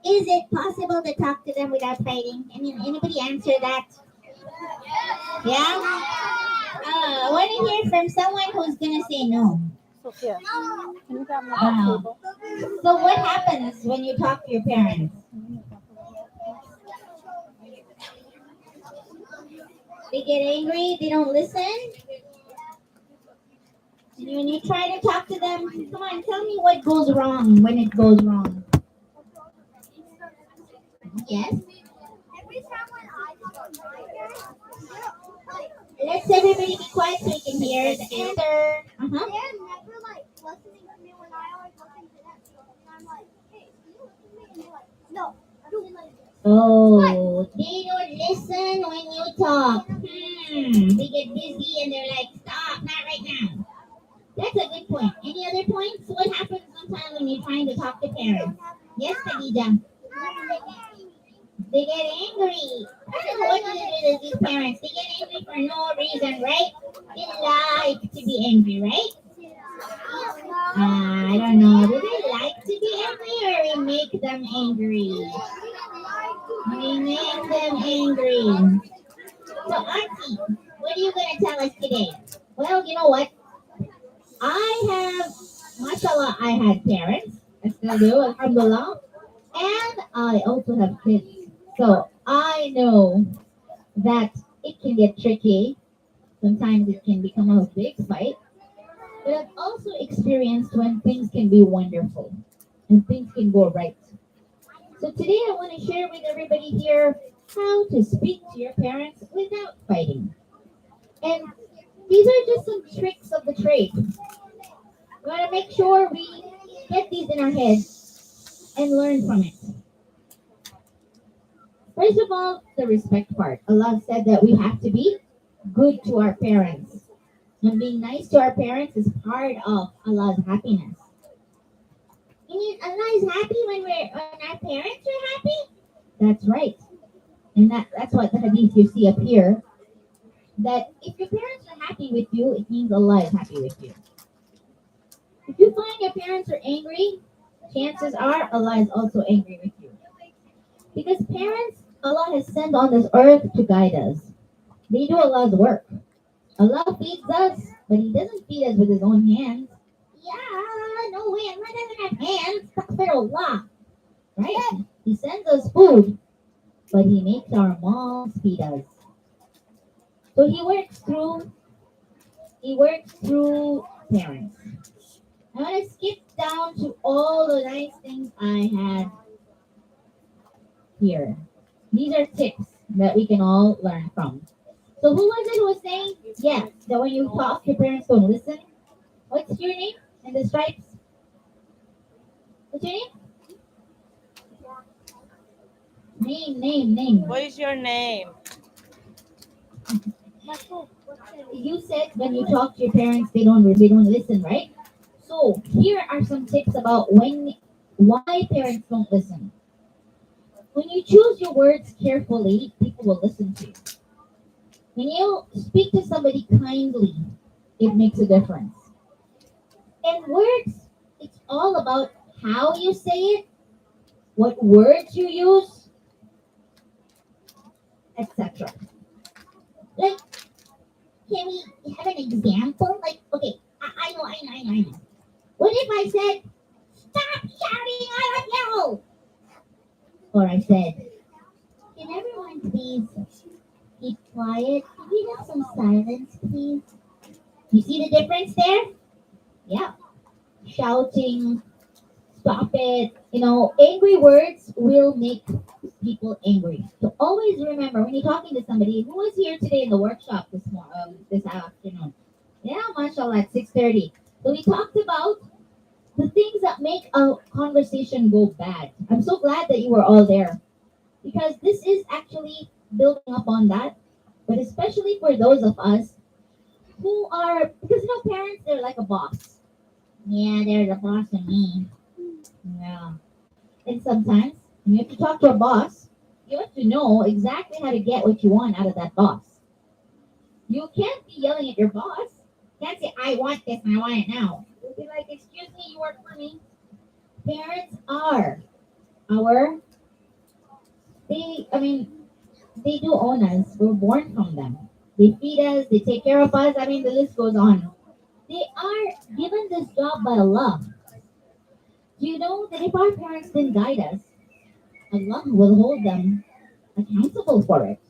Is it possible to talk to them without fighting? I mean, anybody answer that? Yeah? I want to hear from someone who's going to say no. Sophia, can you grab me that Uh, table? so, what happens when you talk to your parents? They get angry, they don't listen. And when you try to talk to them, come on, tell me what goes wrong when it goes wrong. Yes? Let's everybody be quiet so we can hear the answer. Uh-huh. Oh, they don't listen when you talk. They get busy and they're like, stop, not right now. That's a good point. Any other points? What happens sometimes when you're trying to talk to parents? Yes, Khadija. They get angry. I don't know what it is with these parents. They get angry for no reason, right? They like to be angry, right? I don't know. Do they like to be angry or we make them angry? We make them angry. So, Auntie, what are you going to tell us today? Well, you know what? I have, mashallah, I had parents. I still do, alhamdulillah. And I also have kids. So I know that it can get tricky. Sometimes it can become a big fight. But I've also experienced when things can be wonderful and things can go right. So today I want to share with everybody here how to speak to your parents without fighting. And these are just some tricks of the trade. We want to make sure we get these in our heads and learn from it. First of all, the respect part. Allah said that we have to be good to our parents. And being nice to our parents is part of Allah's happiness. You mean Allah is happy when our parents are happy? That's right. And that's what the hadith you see up here. That if your parents are happy with you, it means Allah is happy with you. If you find your parents are angry, chances are Allah is also angry with you. Because parents, Allah has sent on this earth to guide us. They do Allah's work. Allah feeds us, but He doesn't feed us with His own hands. Yeah, no way. Allah doesn't have hands. Astaghfirullah. Right? He sends us food, but He makes our moms feed us. So He works through parents. I want to skip down to all the nice things I had here. These are tips that we can all learn from. So who was it who was saying, yeah, that when you talk, your parents don't listen? What's your name and the stripes? What's your name? Name. What is your name? You said when you talk to your parents, they don't listen, right? So here are some tips about why parents don't listen. When you choose your words carefully, people will listen to you. When you speak to somebody kindly, it makes a difference. And words, it's all about how you say it, what words you use, etc. Like, can we have an example? Like, okay, I know. What if I said, stop shouting, I don't yell? Or I said, can everyone please keep quiet? Can we have some silence, please? You see the difference there? Yeah. Shouting, stop it. Angry words will make people angry. So always remember when you're talking to somebody who was here today in the workshop this afternoon. Yeah, mashallah, at 6:30. So we talked about the things that make a conversation go bad. I'm so glad that you were all there because this is actually building up on that. But especially for those of us who are, because parents, they're like a boss. Yeah, they're the boss of me. Yeah. And sometimes when you have to talk to a boss, you have to know exactly how to get what you want out of that boss. You can't be yelling at your boss. You can't say, I want this and I want it now. You'll be like, excuse me, you work for me. Parents are our They do own us. We're born from them. They feed us, they take care of us. The list goes on. They are given this job by Allah. Do you know that if our parents didn't guide us, Allah will hold them accountable for it?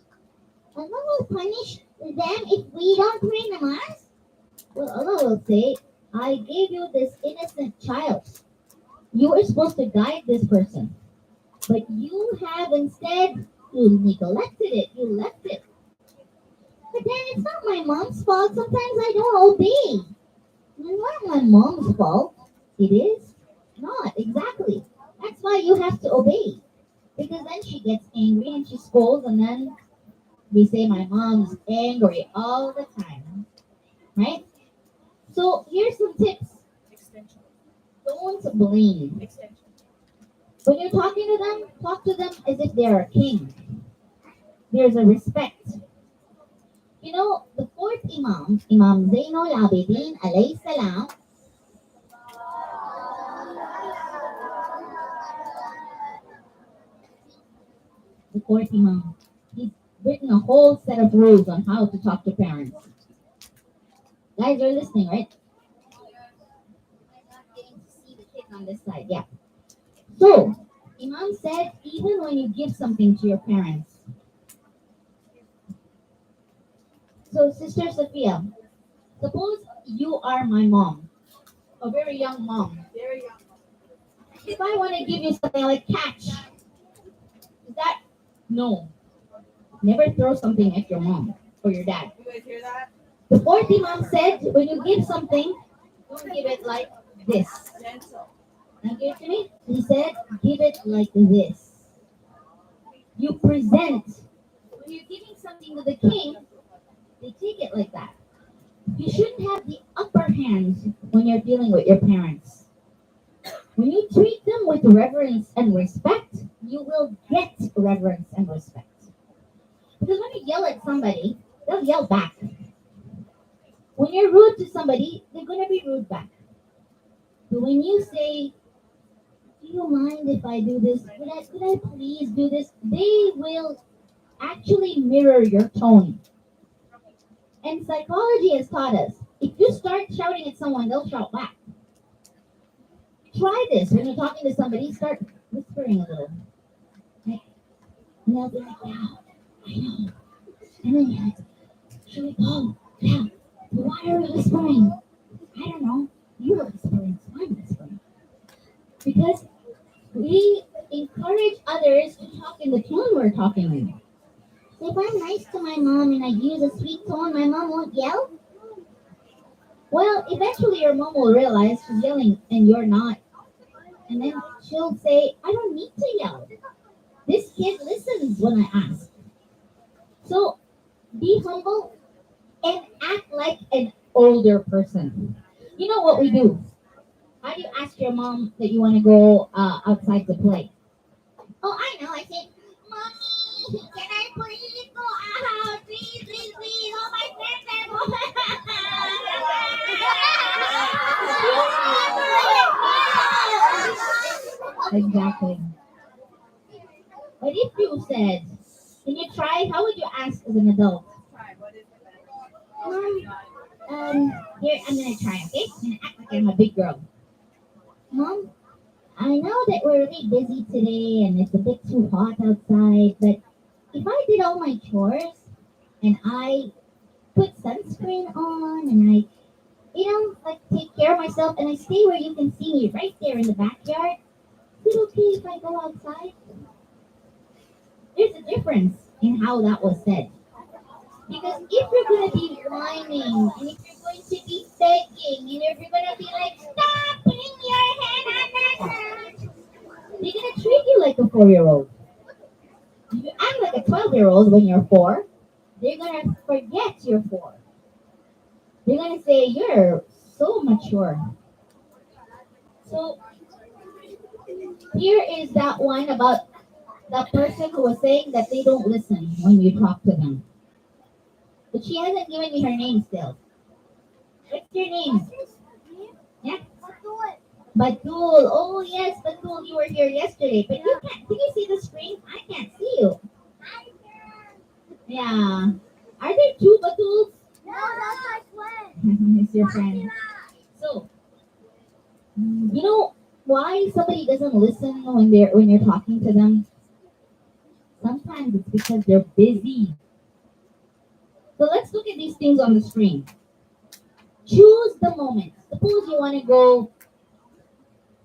Allah will punish them if we don't pray namaz? Well, Allah will say, I gave you this innocent child. You were supposed to guide this person. But you have instead, you neglected it, you left it. But then it's not my mom's fault. Sometimes I don't obey. It's not my mom's fault. It is not, exactly. That's why you have to obey. Because then she gets angry and she scolds, and then we say my mom's angry all the time. Right? So here's some tips. Don't blame. When you're talking to them, talk to them as if they're a king. There's a respect. You know, the fourth Imam, Imam Zainul Abidin alayhi salam, the fourth Imam, he's written a whole set of rules on how to talk to parents. Guys, you're listening, right? I'm not getting to see the kids on this side. Yeah. So, Imam said, even when you give something to your parents. So, Sister Sophia, suppose you are my mom, a very young mom. If I want to give you something like catch, is that no? Never throw something at your mom or your dad. You guys hear that? The fourth Imam said, when you give something, don't give it like this. Gentle. Now give it to me. He said, give it like this. You present. When you're giving something to the king, they take it like that. You shouldn't have the upper hand when you're dealing with your parents. When you treat them with reverence and respect, you will get reverence and respect. Because when you yell at somebody, they'll yell back. When you're rude to somebody, they're going to be rude back. But when you say, do you mind if I do this? Could I please do this? They will actually mirror your tone. And psychology has taught us, if you start shouting at someone, they'll shout back. Try this. When you're talking to somebody, start whispering a little. Right? And they'll be like, yeah, I know. And then you're like, should we go? Yeah. But why are we whispering? I don't know. You were whispering, so I'm whispering. Because we encourage others to talk in the tone we're talking in. So if I'm nice to my mom and I use a sweet tone, my mom won't yell? Well, eventually your mom will realize she's yelling and you're not. And then she'll say, I don't need to yell. This kid listens when I ask. So be humble and act like an older person. You know what we do? How do you ask your mom that you want to go outside to play? Oh, I know. I say, Mommy, can I please go out? Please, please, please. All my friends are going. Exactly. But if you said, can you try? How would you ask as an adult? Here, I'm going to try, okay? I'm going to act like I'm a big girl. Mom, I know that we're really busy today and it's a bit too hot outside, but if I did all my chores and I put sunscreen on and I, like take care of myself and I stay where you can see me right there in the backyard, is it okay if I go outside? There's a difference in how that was said. Because if you're going to be whining, and if you're going to be begging, and if you're going to be like, stop putting your head on my head, they're going to treat you like a 4-year-old. If you act like a 12-year-old when you're 4, they're going to forget you're 4. They're going to say, you're so mature. So, here is that one about that person who was saying that they don't listen when you talk to them. But she hasn't given me her name still. What's your name? Yeah? Batul. Oh, yes, Batul. You were here yesterday. But you can't. Can you see the screen? I can't see you. Yeah. Are there two Batuls? No, that's my friend. It's your friend. So, you know why somebody doesn't listen when you're talking to them? Sometimes it's because they're busy. So let's look at these things on the screen. Choose the moment. Suppose you wanna go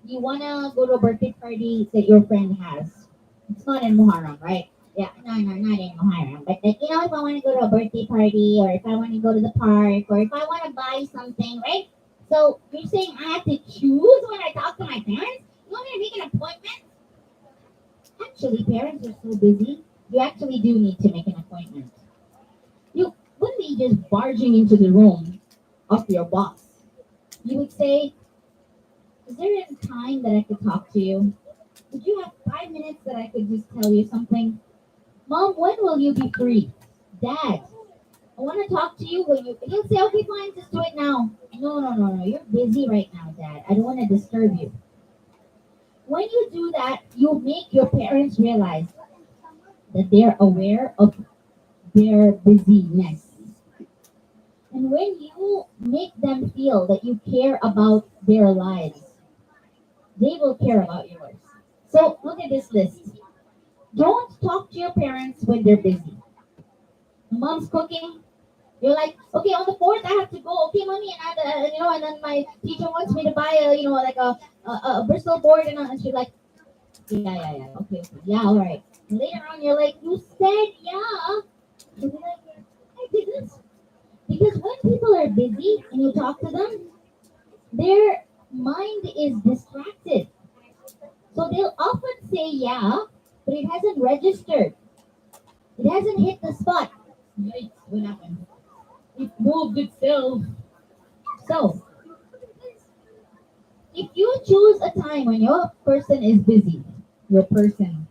to a birthday party that your friend has. It's not in Muharram, right? Yeah, no, not in Muharram. But like, if I want to go to a birthday party, or if I want to go to the park, or if I want to buy something, right? So you're saying I have to choose when I talk to my parents? You want me to make an appointment? Actually, parents are so busy. You actually do need to make an appointment. You wouldn't be just barging into the room of your boss. You would say, "Is there a time that I could talk to you? Would you have 5 minutes that I could just tell you something? Mom, when will you be free? Dad, I want to talk to you when you." He'll say, "Okay, fine, just do it now." No. You're busy right now, Dad. I don't want to disturb you. When you do that, you make your parents realize that they're aware of their busyness. And when you make them feel that you care about their lives, they will care about yours. So look at this list. Don't talk to your parents when they're busy. Mom's cooking. You're like, "Okay, on the fourth I have to go. Okay, mommy, and then my teacher wants me to buy like a Bristol board, and she's like, yeah, okay, yeah, all right." And later on, you're like, "You said yeah." She'll be like, "I didn't." Because when people are busy and you talk to them, their mind is distracted. So they'll often say yeah, but it hasn't registered. It hasn't hit the spot. Yikes, what happened? It moved itself. So, if you choose a time when your person is busy, your person,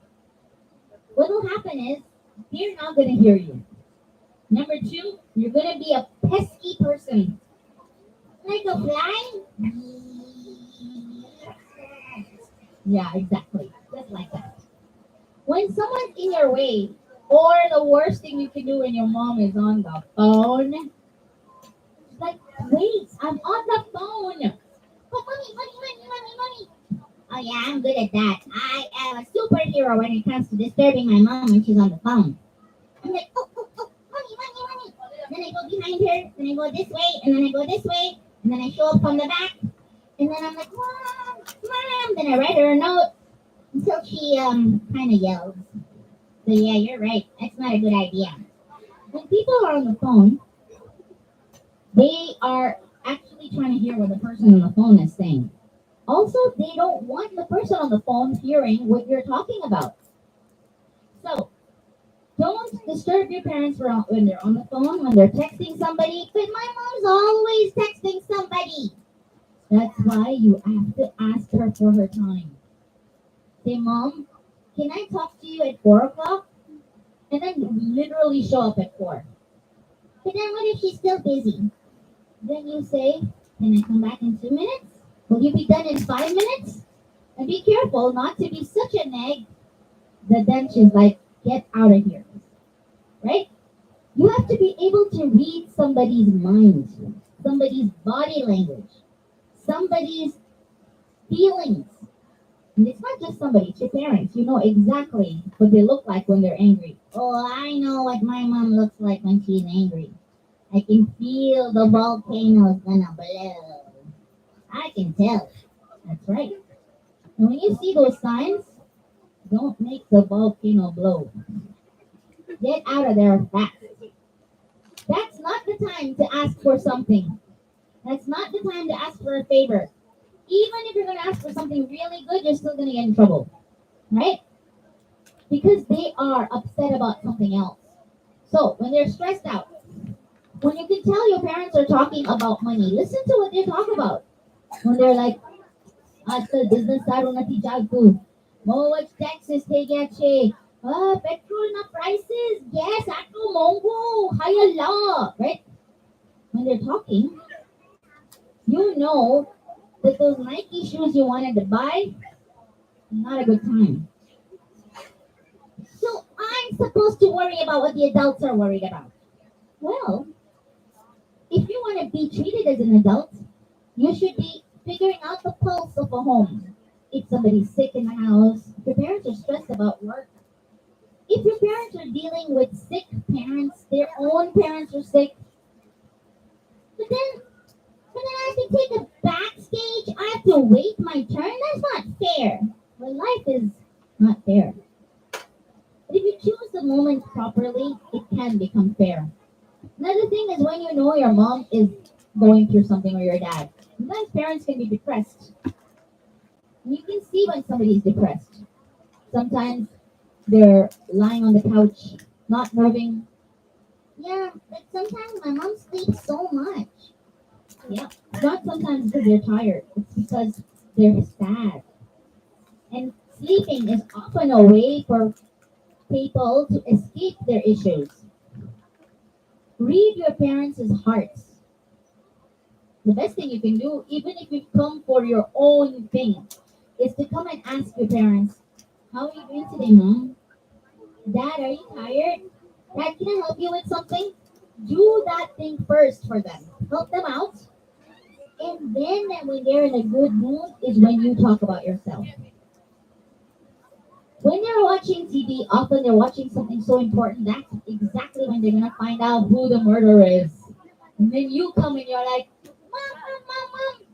what will happen is they're not going to hear you. Number two, you're going to be a pesky person. Like a fly? Yeah, exactly. Just like that. When someone's in your way, or the worst thing you can do when your mom is on the phone, she's like, "Wait, I'm on the phone. But money. Oh yeah, I'm good at that. I am a superhero when it comes to disturbing my mom when she's on the phone." I'm like, "Oh, money. Then I go behind her, then I go this way, and then I go this way, and then I show up from the back, and then I'm like, "Mom. Then I write her a note until she kind of yells. So yeah, you're right. That's not a good idea. When people are on the phone, they are actually trying to hear what the person on the phone is saying. Also, they don't want the person on the phone hearing what you're talking about. So, don't disturb your parents when they're on the phone, when they're texting somebody. But my mom's always texting somebody. That's why you have to ask her for her time. Say, "Mom, can I talk to you at 4 o'clock?" And then literally show up at 4. But then what if she's still busy? Then you say, "Can I come back in 2 minutes? Will you be done in 5 minutes?" And be careful not to be such a nag that then she's like, "Get out of here." Right? You have to be able to read somebody's mind, somebody's body language, somebody's feelings. And it's not just somebody, it's your parents. You know exactly what they look like when they're angry. "Oh, I know what my mom looks like when she's angry. I can feel the volcano's gonna blow. I can tell." That's right. And when you see those signs, don't make the volcano blow. Get out of there fast. That's not the time to ask for something. That's not the time to ask for a favor. Even if you're going to ask for something really good, you're still going to get in trouble. Right? Because they are upset about something else. So, when they're stressed out, when you can tell your parents are talking about money, listen to what they talk about. When they're like, "Aajkal business start na thi jagtu. How much taxes take che? Petrol na prices. Yes, ato mongo. Higher law." Right? When they're talking, you know that those Nike shoes you wanted to buy, not a good time. "So I'm supposed to worry about what the adults are worried about? Well, if you want to be treated as an adult, you should be figuring out the pulse of a home. If somebody's sick in the house, if your parents are stressed about work, if your parents are dealing with sick parents, their own parents are sick, but then I have to take a backstage. I have to wait my turn. That's not fair. Well, life is not fair. But if you choose the moment properly, it can become fair. Another thing is when you know your mom is going through something or your dad. Sometimes parents can be depressed. You can see when somebody's depressed. Sometimes they're lying on the couch, not moving. Yeah, but sometimes my mom sleeps so much. Yeah, it's not sometimes because they're tired. It's because they're sad. And sleeping is often a way for people to escape their issues. Read your parents' hearts. The best thing you can do, even if you come for your own thing, is to come and ask your parents, how are you doing today, mom? Dad, are you tired? Dad, can I help you with something? Do that thing first for them. Help them out. And then when they're in a good mood is when you talk about yourself. When they're watching TV, often they're watching something so important. That's exactly when they're gonna find out who the murderer is. And then you come and you're like, mom.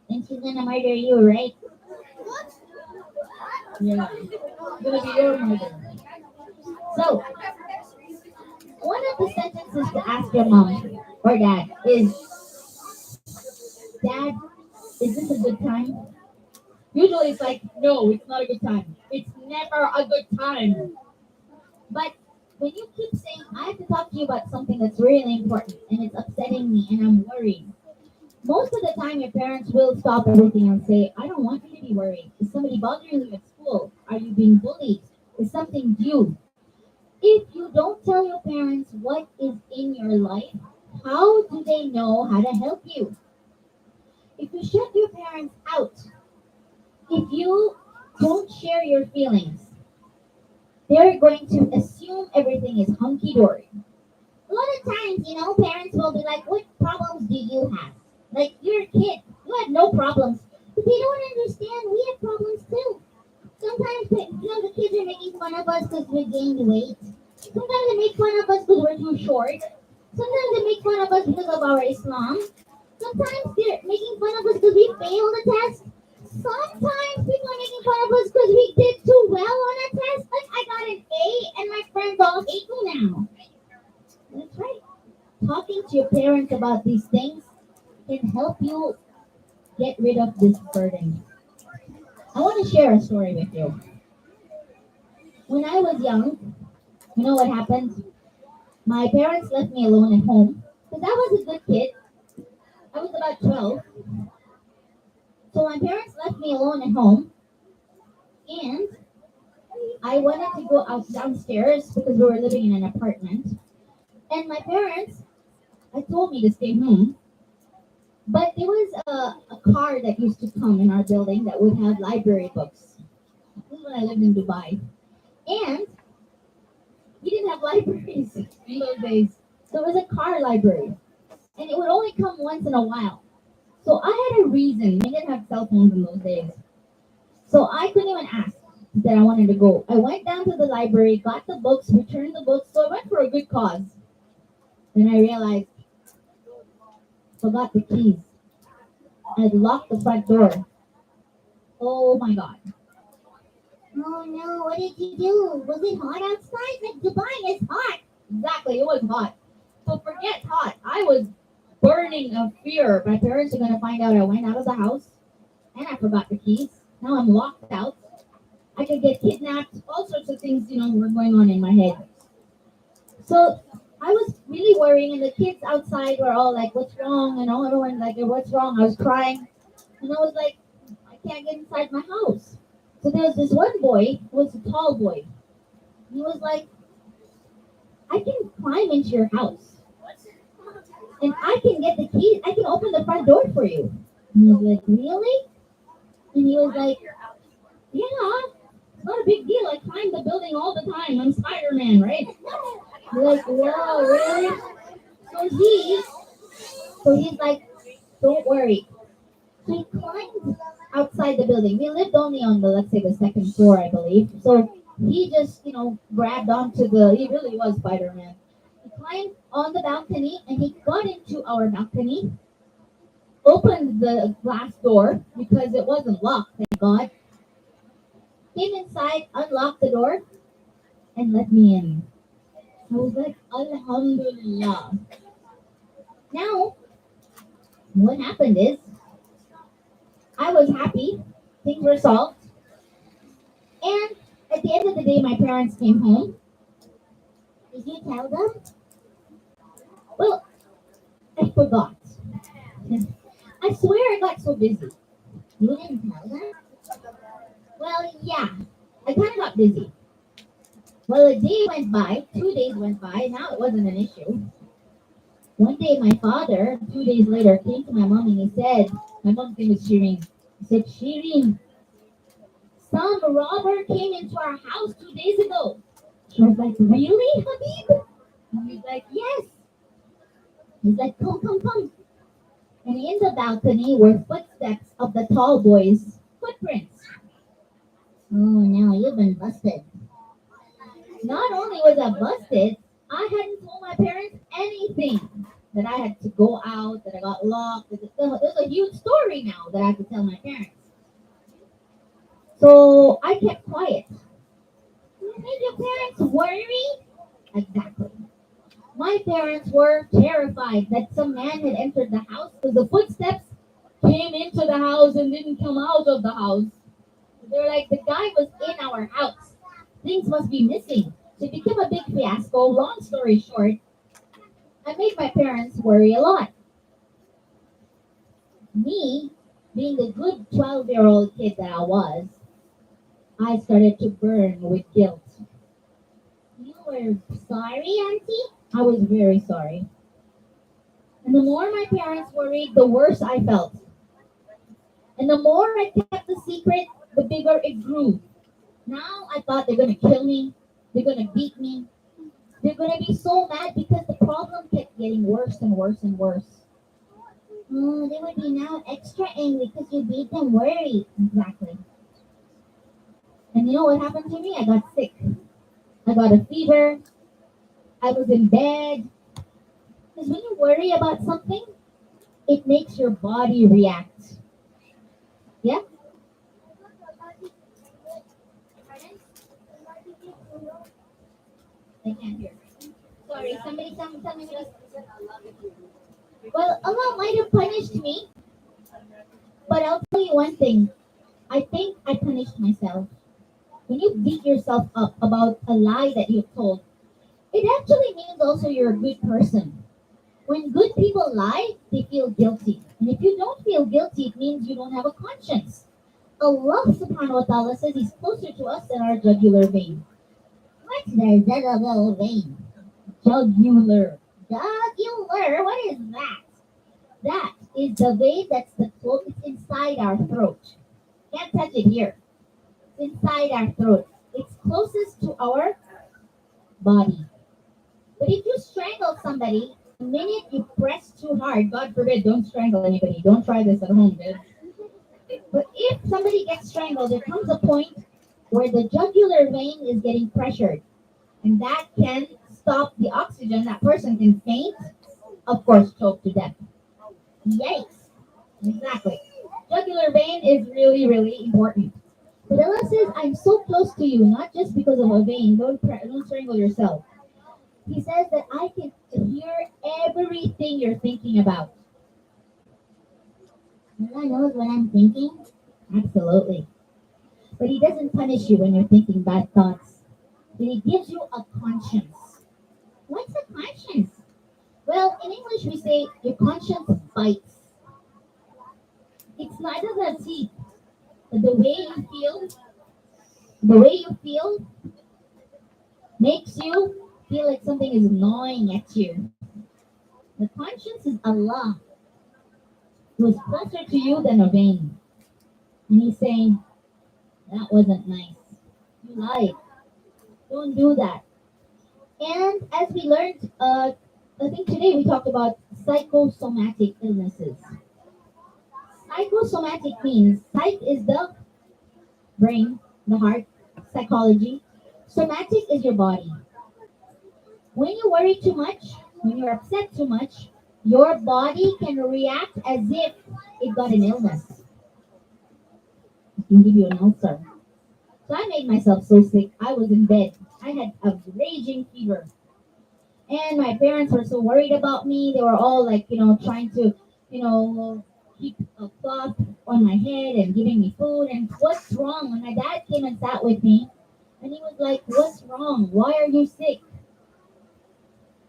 And she's gonna murder you, right? Yeah. It's gonna be your murder. So, one of the sentences to ask your mom or dad is, Dad, is this a good time? Usually it's like, no, it's not a good time. It's never a good time. But when you keep saying, I have to talk to you about something that's really important and it's upsetting me and I'm worried, most of the time your parents will stop everything and say, I don't want you to be worried. Is somebody bothering you at school? Are you being bullied? Is something due? If you don't tell your parents what is in your life, how do they know how to help you? If you shut your parents out, if you don't share your feelings, they're going to assume everything is hunky dory. A lot of times, parents will be like, what problems do you have? Like, you're a kid, you had no problems. But they don't understand we have problems too. Sometimes, the kids are making fun of us because we gained weight. Sometimes they make fun of us because we're too short. Sometimes they make fun of us because of our Islam. Sometimes they're making fun of us because we failed a test. Sometimes people are making fun of us because we did too well on a test. Like I got an A and my friends all hate me now. That's right. Talking to your parents about these things can help you get rid of this burden. I want to share a story with you. When I was young, you know what happened? My parents left me alone at home because I was a good kid. I was about 12. So my parents left me alone at home and I wanted to go out downstairs because we were living in an apartment. And my parents had told me to stay home. But there was a car that used to come in our building that would have library books. This is when I lived in Dubai. And we didn't have libraries in those days. So it was a car library. And it would only come once in a while. So I had a reason. We didn't have cell phones in those days. So I couldn't even ask that I wanted to go. I went down to the library, got the books, returned the books. So I went for a good cause. Then I realized, forgot the keys. I had locked the front door. Oh my God. Oh no, what did you do? Was it hot outside? Like Dubai is hot. Exactly, it was hot. So forget hot. I was burning of fear. My parents are going to find out I went out of the house and I forgot the keys. Now I'm locked out. I could get kidnapped. All sorts of things, were going on in my head. So I was really worrying, and the kids outside were all like, "What's wrong?" And all everyone like, "What's wrong?" I was crying, and I was like, "I can't get inside my house." So there was this one boy who was a tall boy. He was like, "I can climb into your house, and I can get the keys. I can open the front door for you." And he was like, "Really?" And he was like, "Yeah." not a big deal. I climb the building all the time. I'm Spider-Man, right? You're like, whoa, really? So he, so he's like, don't worry. So he climbed outside the building. We lived only on the, let's say, the second floor, I believe. So he just, grabbed onto he really was Spider-Man. He climbed on the balcony and he got into our balcony, opened the glass door because it wasn't locked, thank God. Came inside, unlocked the door, and let me in. I was like, Alhamdulillah. Now, what happened is, I was happy, things were solved, and at the end of the day, my parents came home. Did you tell them? Well, I forgot. I swear I got so busy. You didn't tell them? Well, yeah, I kind of got busy. Well, a day went by, 2 days went by, now it wasn't an issue. One day, my father, 2 days later, came to my mom and he said, my mom's name was Shireen. He said, Shireen, some robber came into our house 2 days ago. She was like, really, Habib? And he's like, yes. He's like, come, come, come. And in the balcony were footsteps of the tall boy's footprints. Oh, now you've been busted. Not only was I busted, I hadn't told my parents anything. That I had to go out, that I got locked. There's a huge story now that I have to tell my parents. So I kept quiet. Did your parents worry? Exactly. My parents were terrified that some man had entered the house because the footsteps came into the house and didn't come out of the house. They're like, the guy was in our house. Things must be missing. So it became a big fiasco. Long story short, I made my parents worry a lot. Me, being the good 12-year-old kid that I was, I started to burn with guilt. You were sorry, Auntie? I was very sorry. And the more my parents worried, the worse I felt. And the more I kept the secret, the bigger it grew. Now I thought they're going to kill me. They're going to beat me. They're going to be so mad because the problem kept getting worse and worse and worse. Oh, they would be now extra angry because you made them worry. Exactly. And you know what happened to me? I got sick. I got a fever. I was in bed. Because when you worry about something, it makes your body react. Yeah? I can't hear. Sorry, somebody tell me what. Well, Allah might have punished me, but I'll tell you one thing. I think I punished myself. When you beat yourself up about a lie that you've told, it actually means also you're a good person. When good people lie, they feel guilty. And if you don't feel guilty, it means you don't have a conscience. Allah subhanahu wa ta'ala says he's closer to us than our jugular vein. What's the jugular vein? Jugular. Jugular? What is that? That is the vein that's the closest inside our throat. Can't touch it here. It's inside our throat. It's closest to our body. But if you strangle somebody, the minute you press too hard, God forbid, don't strangle anybody. Don't try this at home, dude. But if somebody gets strangled, there comes a point where the jugular vein is getting pressured. And that can stop the oxygen. That person can faint, of course, choke to death. Yikes. Exactly. Jugular vein is really, really important. But Allah says, I'm so close to you, not just because of a vein. Don't strangle yourself. He says that I can hear everything you're thinking about. Allah knows what I'm thinking? Absolutely. But He doesn't punish you when you're thinking bad thoughts. But He gives you a conscience. What's a conscience? Well, in English we say your conscience bites. It's not a teeth. But the way you feel makes you feel like something is gnawing at you. The conscience is Allah, who is closer to you than a vein. And He's saying, that wasn't nice. Like, don't do that. And as we learned, I think today we talked about psychosomatic illnesses. Psychosomatic means psych is the brain, the heart, psychology. Somatic is your body. When you worry too much, when you're upset too much, your body can react as if it got an illness. It can give you an ulcer. So I made myself so sick. I was in bed. I had a raging fever. And my parents were so worried about me. They were all like, trying to, you know, keep a cloth on my head and giving me food. And what's wrong? When my dad came and sat with me, and he was like, "What's wrong? Why are you sick?"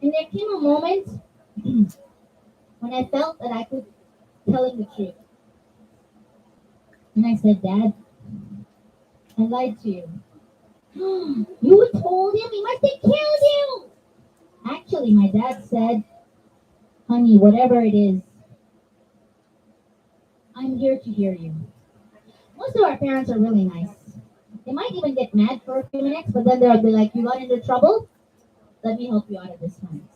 And there came a moment when I felt that I could tell him the truth. And I said, "Dad, I lied to you." You told him? He must have killed you. Actually, my dad said, "Honey, whatever it is, I'm here to hear you." Most of our parents are really nice. They might even get mad for a few minutes, but then they'll be like, "You got into trouble? Let me help you out of this one.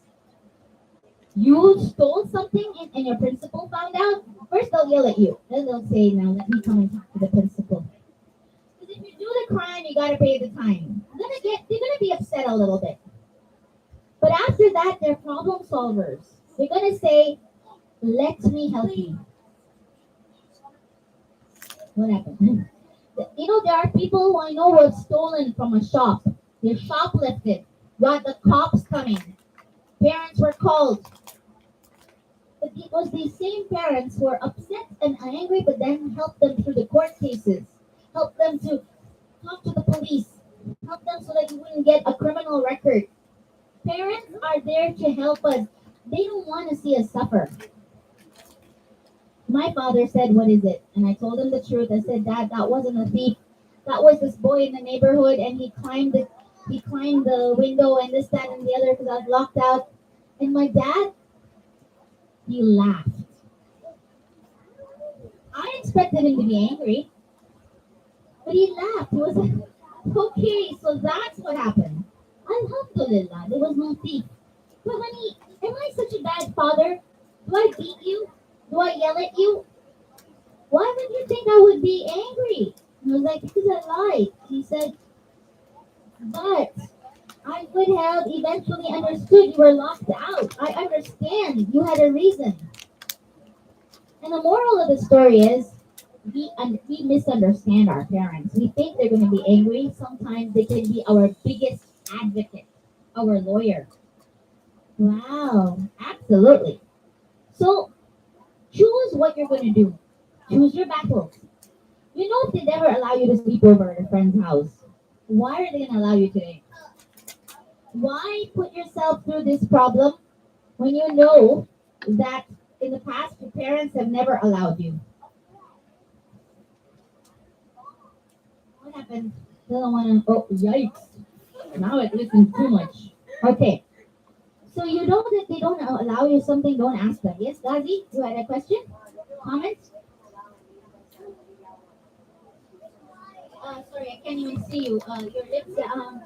You stole something and your principal found out?" First, they'll yell at you. Then they'll say, "Now, let me come and talk to the principal." Because if you do the crime, you got to pay the time. They're gonna be upset a little bit. But after that, they're problem solvers. They're gonna say, "Let me help you." What happened? There are people who I know who have stolen from a shop. They shoplifted. Got the cops coming. Parents were called. But it was these same parents who were upset and angry, but then helped them through the court cases. Helped them to talk to the police. Helped them so that you wouldn't get a criminal record. Parents are there to help us. They don't want to see us suffer. My father said, "What is it?" And I told him the truth. I said, "Dad, that wasn't a thief. That was this boy in the neighborhood, and he climbed the window and this, that, and the other because I was locked out." And my dad, he laughed. I expected him to be angry, but he laughed. He was like, "Okay, so that's what happened. Alhamdulillah, there was no thief. But honey, am I such a bad father? Do I beat you? Do I yell at you? Why would you think I would be angry?" And I was like, "Because I lied." He said, "But I would have eventually understood you were locked out. I understand. You had a reason." And the moral of the story is we misunderstand our parents. We think they're going to be angry. Sometimes they can be our biggest advocate, our lawyer. Wow, absolutely. So choose what you're going to do. Choose your battles. If they never allow you to sleep over at a friend's house, why are they going to allow you today? Why put yourself through this problem when you know that in the past your parents have never allowed you? What happened? They don't want to. Oh, yikes. Now it listens too much. Okay. So you know that they don't allow you something, don't ask them. Yes, Gazi, you had a question? Comment? Sorry, I can't even see you. Your lips, huh?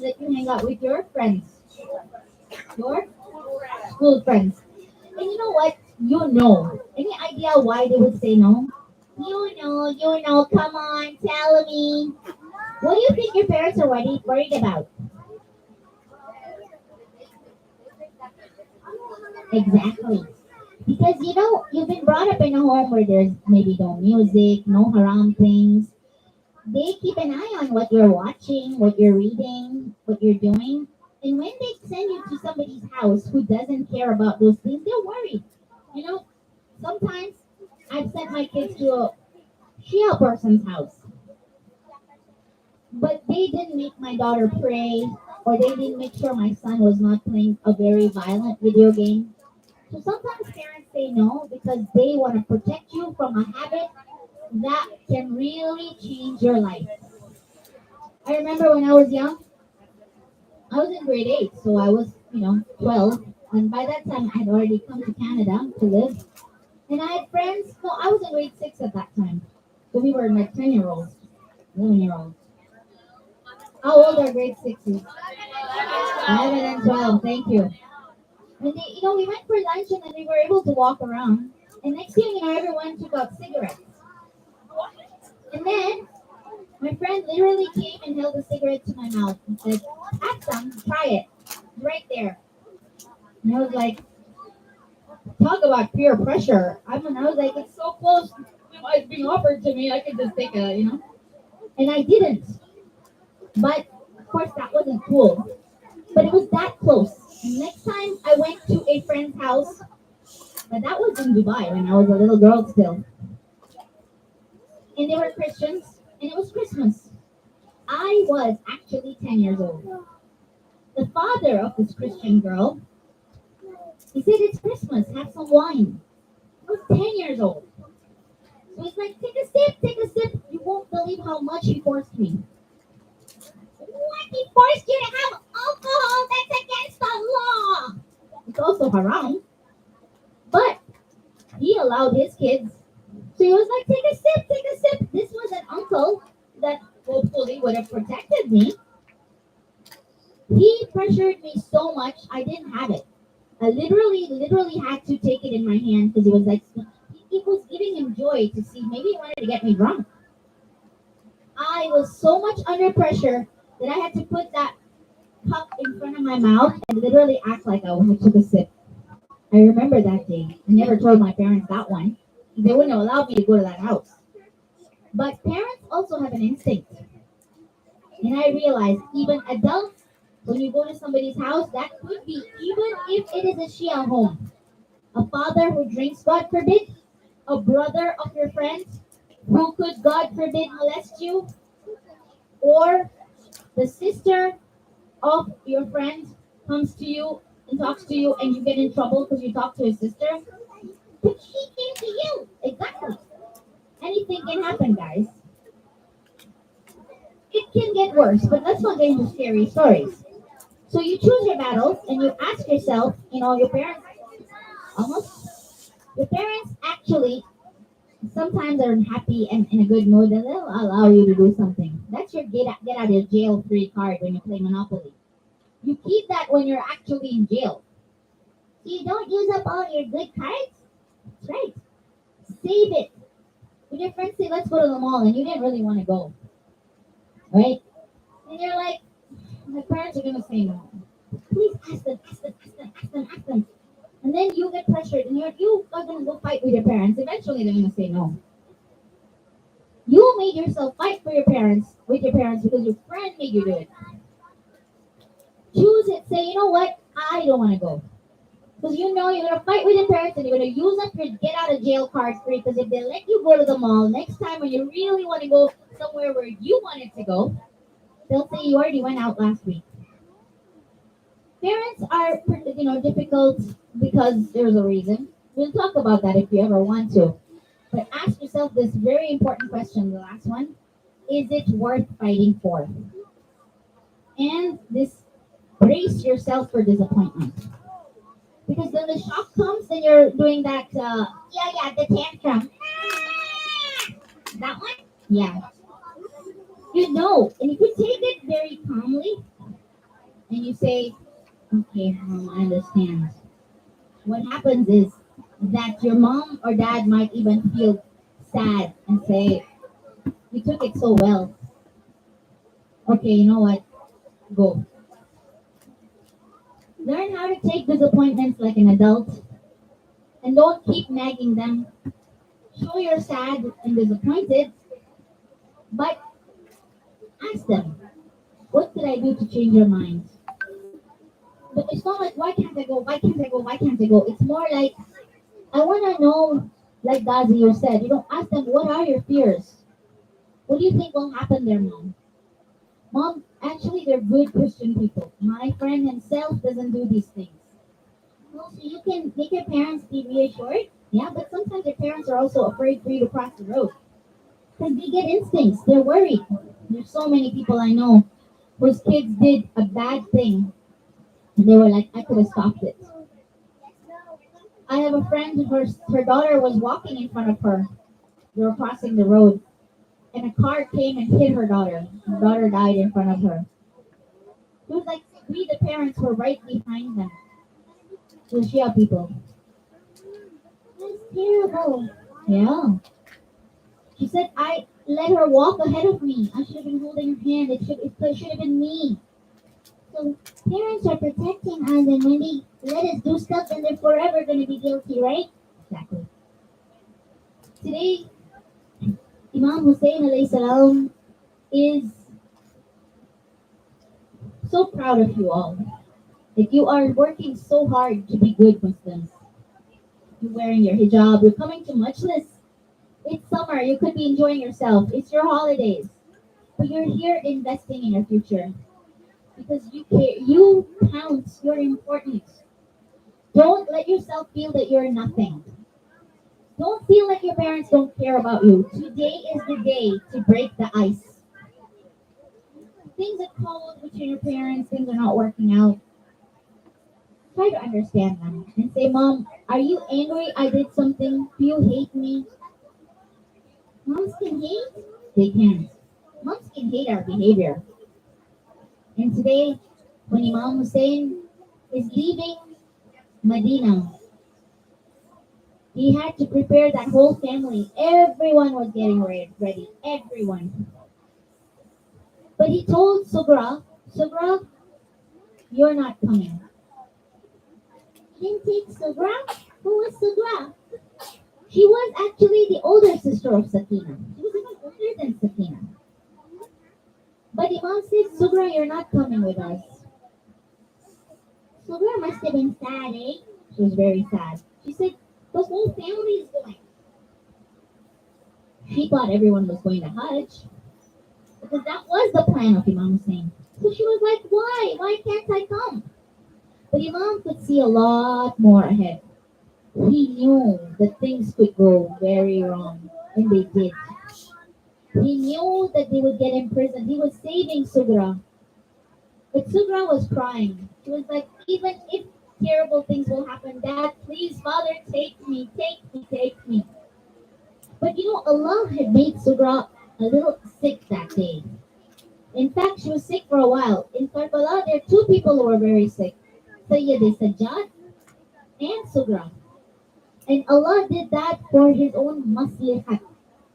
That you hang out with your friends, your school friends. And you know what? Any idea why they would say no? Come on, tell me. What do you think your parents are worried about? Exactly. Because you've been brought up in a home where there's maybe no music, no haram things. They keep an eye on what you're watching, what you're reading, what you're doing. And when they send you to somebody's house who doesn't care about those things, they're worried. You know, Sometimes I've sent my kids to a Shia person's house, but they didn't make my daughter pray, or they didn't make sure my son was not playing a very violent video game. So sometimes parents say no because they want to protect you from a habit that can really change your life. I remember when I was young, I was in grade 8, so I was, 12. And by that time, I had already come to Canada to live. And I had friends. No, I was in grade 6 at that time. So we were like 10-year-olds, 11-year-olds. How old are grade 6s? 11 and 12. Thank you. And we went for lunch and then we were able to walk around. And next thing you know, everyone took out cigarettes. And then my friend literally came and held a cigarette to my mouth and said, "Have some, try it. It's right there." And I was like, talk about peer pressure. I was like, it's so close. It's being offered to me. I could just take a. And I didn't. But of course, that wasn't cool. But it was that close. And next time I went to a friend's house, but that was in Dubai when I was a little girl still. And they were Christians, and it was Christmas. I was actually 10 years old. The father of this Christian girl, he said, "It's Christmas, have some wine." I was 10 years old. So he's like, "Take a sip, take a sip." You won't believe how much he forced me. What? He forced you to have alcohol? That's against the law. It's also haram. But he allowed his kids. So he was like, "Take a sip, take a sip." This was an uncle that hopefully would have protected me. He pressured me so much, I didn't have it. I literally had to take it in my hand because it was like, it was giving him joy to see. Maybe he wanted to get me drunk. I was so much under pressure that I had to put that cup in front of my mouth and literally act like I took a sip. I remember that day. I never told my parents that one. They wouldn't have allowed me to go to that house. But parents also have an instinct. And I realized even adults, when you go to somebody's house, that could be, even if it is a Shia home, a father who drinks, God forbid, a brother of your friend who could, God forbid, molest you, or the sister of your friend comes to you and talks to you and you get in trouble because you talk to his sister. But she came to you. Exactly. Anything can happen, guys. It can get worse, but let's not get into scary stories. So you choose your battles and you ask yourself, your parents almost your parents actually sometimes are happy and in a good mood and they'll allow you to do something. That's your get out of jail free card when you play Monopoly. You keep that when you're actually in jail. So you don't use up all your good cards? That's right. Save it. When your friends say, "Let's go to the mall," and you didn't really want to go, right? And you're like, "My parents are going to say no. Please ask them, ask them, ask them, ask them, ask them." And then you get pressured and you are going to go fight with your parents. Eventually, they're going to say no. You made yourself fight for your parents, with your parents, because your friend made you do it. Choose it. Say, "You know what? I don't want to go." Because you're going to fight with your parents and you're going to use up your get out of jail card free. Because if they let you go to the mall, next time when you really want to go somewhere where you wanted to go, they'll say you already went out last week. Parents are, difficult because there's a reason. We'll talk about that if you ever want to. But ask yourself this very important question, the last one. Is it worth fighting for? And this, brace yourself for disappointment. Because when the shock comes, then you're doing that, the tantrum. That one? Yeah. And if you take it very calmly and you say, "Okay, Mom, I understand." What happens is that your mom or dad might even feel sad and say, "You took it so well. Okay, you know what? Go." Learn how to take disappointments like an adult and don't keep nagging them. Show you're sad and disappointed, but ask them, "What did I do to change your mind?" But it's not like, "Why can't I go? Why can't I go? Why can't I go?" It's more like, I want to know, like Gazir said, ask them, "What are your fears? What do you think will happen there, Mom?" Mom, actually, they're good Christian people. My friend himself doesn't do these things. Well, so you can make your parents be reassured. Yeah, but sometimes your parents are also afraid for you to cross the road. Because they get instincts. They're worried. There's so many people I know whose kids did a bad thing. And they were like, "I could have stopped it." I have a friend, her daughter was walking in front of her. They were crossing the road, and a car came and hit her daughter. Her daughter died in front of her. It was like we, the parents, were right behind them. The Shia people. That's terrible. Yeah. She said, I let her walk ahead of me. I should have been holding her hand. It should have been me. So parents are protecting us, and when they let us do stuff, then they're forever going to be guilty, right? Exactly. Today, Imam Hussein alayhi salam is so proud of you all. That you are working so hard to be good Muslims. You're wearing your hijab. You're coming to Majlis. It's summer. You could be enjoying yourself. It's your holidays. But you're here investing in your future. Because you care. You count. You're important. Don't let yourself feel that you're nothing. Don't feel like your parents don't care about you. Today is the day to break the ice. Things are cold between your parents. Things are not working out. Try to understand them and say, Mom, are you angry I did something? Do you hate me? Moms can hate? They can't. Moms can hate our behavior. And today, when Imam Hussein is leaving Medina, he had to prepare that whole family. Everyone was getting ready. Everyone. But he told Sugra, you're not coming. He didn't take Sugra? Who was Sugra? She was actually the older sister of Sakina. She was even older than Sakina. But Imam said, Sugra, you're not coming with us. Sugra must have been sad, eh? She was very sad. She said, the whole family is going. She thought everyone was going to Hajj. Because that was the plan of Imam Hussein. So she was like, why? Why can't I come? But Imam could see a lot more ahead. He knew that things could go very wrong. And they did. He knew that they would get imprisoned. He was saving Sugra. But Sugra was crying. She was like, even if terrible things will happen, Dad, please, Father, take me, take me, take me. But Allah had made Sugra a little sick that day. In fact, she was sick for a while. In Karbala, there are two people who were very sick. Sayyid Sajjad and Sugra. And Allah did that for His own maslihat,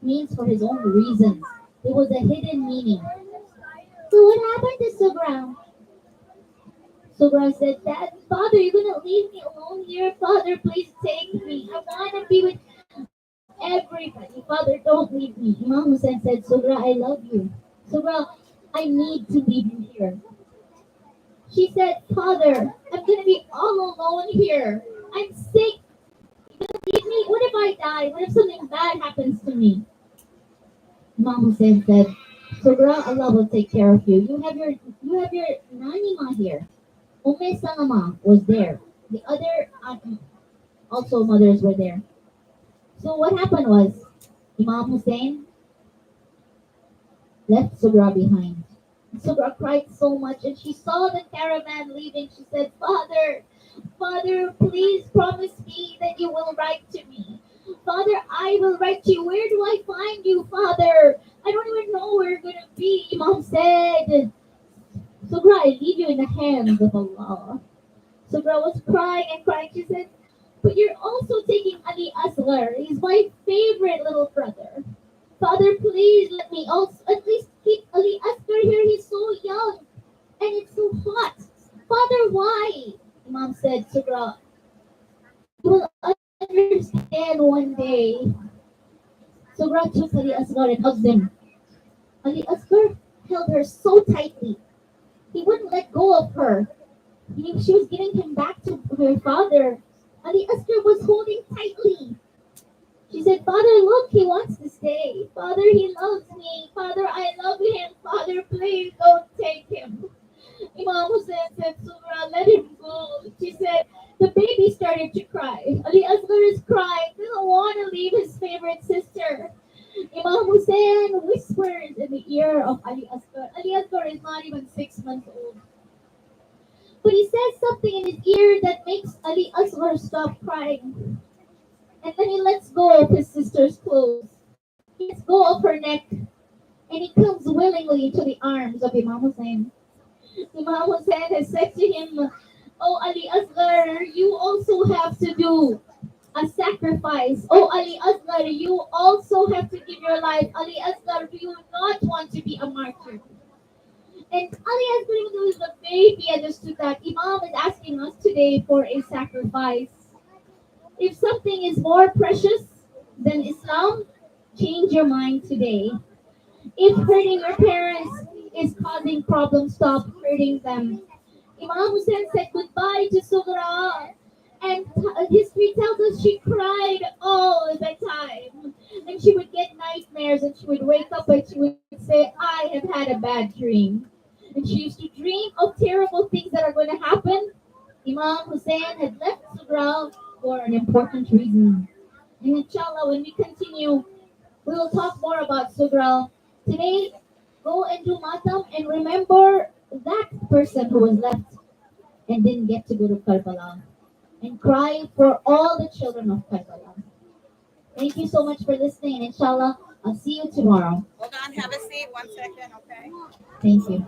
means for His own reasons. There was a hidden meaning. So what happened to Sugra? Sugra said, Dad, Father, you're going to leave me alone here? Father, please take me. I want to be with everybody. Father, don't leave me. Imam Hussein said, Sugra, I love you. Sugra, I need to leave you here. She said, Father, I'm going to be all alone here. I'm sick. You're going to leave me? What if I die? What if something bad happens to me? Imam Hussein said, Sugra, Allah will take care of you. You have your Nanima here. Salama was there. The other also mothers were there. So what happened was Imam Hussein left Sugra behind. Sugra cried so much and she saw the caravan leaving. She said, Father, please promise me that you will write to me. Father, I will write to you. Where do I find you, Father? I don't even know where you're going to be. Imam said, Sugra, I leave you in the hands of Allah. Sugra was crying and crying. She said, but you're also taking Ali Asghar. He's my favorite little brother. Father, please let me also at least keep Ali Asghar here. He's so young and it's so hot. Father, why? Imam said, Sugra, you will understand one day. Sugra took Ali Asghar and hugged him. Ali Asghar held her so tightly. He wouldn't let go of her. She was giving him back to her father. Ali Asghar was holding tightly. She said, Father, look, he wants to stay. Father, he loves me. Father, I love him. Father, please don't take him. Imam Hussein said, Sugra, let him go. She said, the baby started to cry. Ali Asghar is crying. He doesn't want to leave his favorite sister. Imam Hussein whispers in the ear of Ali Asghar. Ali Asghar is not even 6 months old. But he says something in his ear that makes Ali Asghar stop crying. And then he lets go of his sister's clothes. He lets go of her neck. And he comes willingly to the arms of Imam Hussein. Imam Hussein has said to him, "Oh Ali Asghar, you also have to do a sacrifice. Oh Ali Asghar, you also have to give your life. Ali Asghar, do you not want to be a martyr?" And Ali Asghar, even though he's a baby, understood that Imam is asking us today for a sacrifice. If something is more precious than Islam, change your mind today. If hurting your parents is causing problems, stop hurting them. Imam Hussein said goodbye to Sugra, and history tells us she cried all the time. And she would get nightmares, and she would wake up and she would say, "I have had a bad dream." And she used to dream of terrible things that are going to happen. Imam Hussein had left Sugra for an important reason. And inshallah, when we continue, we will talk more about Sugra. Today, go and do Matam and remember that person who was left and didn't get to go to Karbala. And cry for all the children of Karbala. Thank you so much for listening, and inshallah, I'll see you tomorrow. Hold on, have a seat. 1 second, okay? Thank you.